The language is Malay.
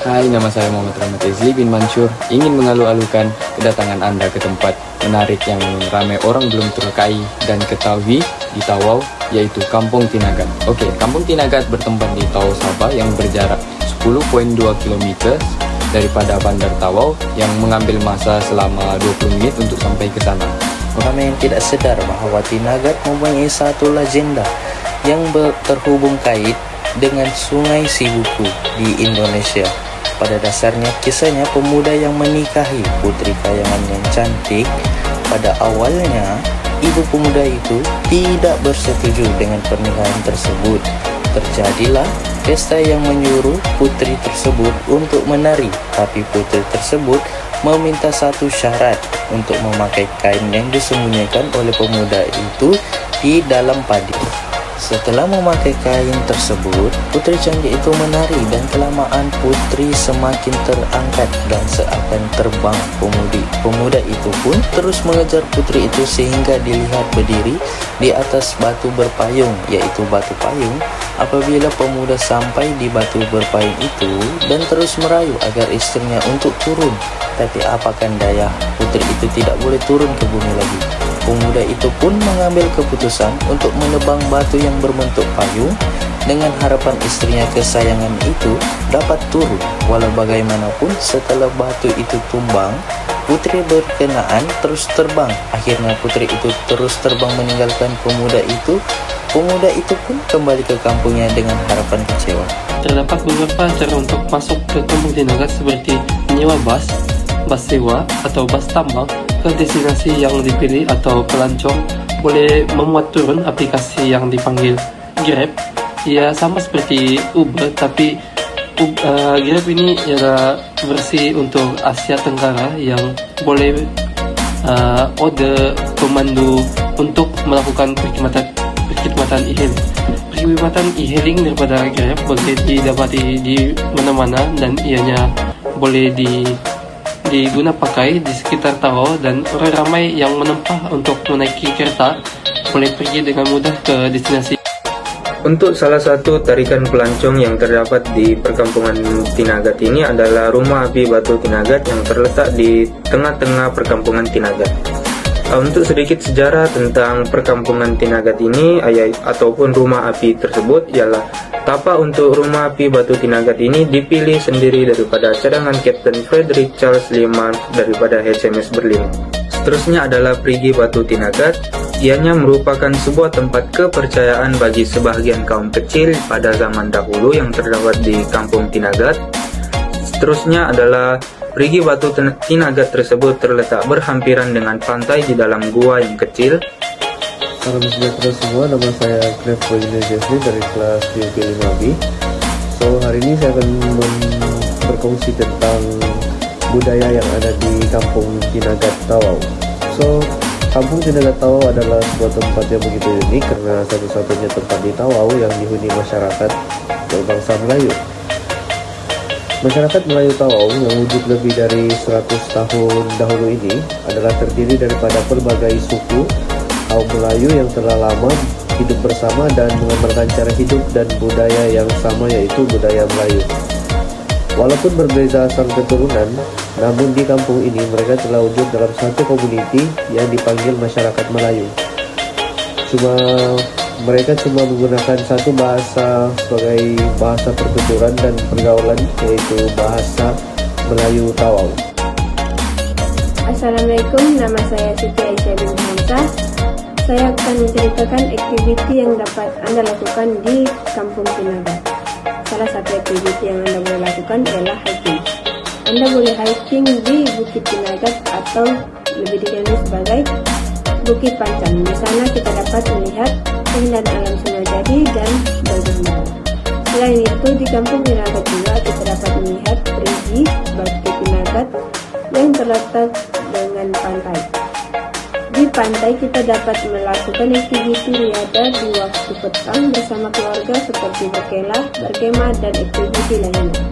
Hai, nama saya Muhammad Rahmat Ezli bin Mansur. Ingin mengalu-alukan kedatangan Anda ke tempat menarik yang ramai orang belum terkai dan ketahui di Tawau, yaitu Kampung Tinagat. Oke, Kampung Tinagat bertempat di Tawau Sabah yang berjarak 10,2 km daripada Bandar Tawau yang mengambil masa selama 20 menit untuk sampai ke sana. Ramai yang tidak sedar bahawa Tinagat mempunyai satu legenda yang terhubung kait dengan Sungai Sibuku di Indonesia. Pada dasarnya, kisahnya pemuda yang menikahi putri kayangan yang cantik. Pada awalnya, ibu pemuda itu tidak bersetuju dengan pernikahan tersebut. Terjadilah pesta yang menyuruh putri tersebut untuk menari, tapi putri tersebut meminta satu syarat untuk memakai kain yang disembunyikan oleh pemuda itu di dalam padi. Setelah memakai kain tersebut, putri cantik itu menari dan kelamaan putri semakin terangkat dan seakan terbang pemudi. Pemuda itu pun terus mengejar putri itu sehingga dilihat berdiri di atas batu berpayung, yaitu batu payung. Apabila pemuda sampai di batu berpayung itu dan terus merayu agar istrinya untuk turun, tapi apakan daya, putri itu tidak boleh turun ke bumi lagi. Pemuda itu pun mengambil keputusan untuk menebang batu yang berbentuk payung dengan harapan istrinya kesayangan itu dapat turun. Walau bagaimanapun, setelah batu itu tumbang, putri berkenaan terus terbang. Akhirnya putri itu terus terbang meninggalkan pemuda itu. Pemuda itu pun kembali ke kampungnya dengan harapan kecewa. Terdapat beberapa cara untuk masuk ke Kampung Tinagat seperti menyewa bus sewa atau bus tambang ke destinasi yang dipilih, atau pelancong boleh memuat turun aplikasi yang dipanggil Grab. Ya, sama seperti Uber, tapi Grab ini adalah versi untuk Asia Tenggara yang boleh order pemandu untuk melakukan perkhidmatan e-hailing daripada Grab boleh didapati di mana-mana, dan ianya boleh diguna pakai di sekitar Tawau, dan orang ramai yang menempah untuk menaiki kereta boleh pergi dengan mudah ke destinasi. Untuk salah satu tarikan pelancong yang terdapat di perkampungan Tinagat ini adalah Rumah Api Batu Tinagat yang terletak di tengah-tengah perkampungan Tinagat. Untuk sedikit sejarah tentang perkampungan Tinagat ini ataupun rumah api tersebut ialah tapak untuk Rumah Api Batu Tinagat ini dipilih sendiri daripada cadangan Kapten Frederick Charles Lehman daripada HMS Berlin. Seterusnya adalah Perigi Batu Tinagat. Ianya merupakan sebuah tempat kepercayaan bagi sebahagian kaum kecil pada zaman dahulu yang terdapat di Kampung Tinagat. Seterusnya adalah Perigi Batu Tinagat tersebut terletak berhampiran dengan pantai di dalam gua yang kecil. Salam sejahtera semua, nama saya Greg Jeffrey dari kelas DUP 5B. So, hari ini saya akan berkongsi tentang budaya yang ada di Kampung Tinagat Tawau. So, Kampung Tinagat Tawau adalah sebuah tempat yang begitu unik karena satu-satunya tempat di Tawau yang dihuni masyarakat berbangsa Melayu. Masyarakat Melayu Tawau yang wujud lebih dari 100 tahun dahulu ini adalah terdiri daripada berbagai suku kaum Melayu yang telah lama hidup bersama dan mengamalkan cara hidup dan budaya yang sama, yaitu budaya Melayu. Walaupun berbeza asal keturunan, namun di kampung ini mereka telah wujud dalam satu komuniti yang dipanggil masyarakat Melayu. Mereka cuma menggunakan satu bahasa sebagai bahasa pertuturan dan pergaulan, yaitu bahasa Melayu Tawau. Assalamualaikum, nama saya Siti Aisyah bin Hamzah. Saya akan menceritakan aktiviti yang dapat Anda lakukan di Kampung Tinagat. Salah satu aktiviti yang Anda boleh lakukan ialah hiking. Anda boleh hiking di Bukit Tinagat atau lebih dikenal sebagai Bukit Pancan. Di sana kita dapat melihat keindahan alam Sungai Jadi dan Bajembar. Selain itu, di Kampung Tinagat juga kita dapat melihat Perigi Batu Tinagat yang terletak dengan pantai. Di pantai kita dapat melakukan aktiviti riada di waktu petang bersama keluarga seperti berkemah dan aktiviti lainnya.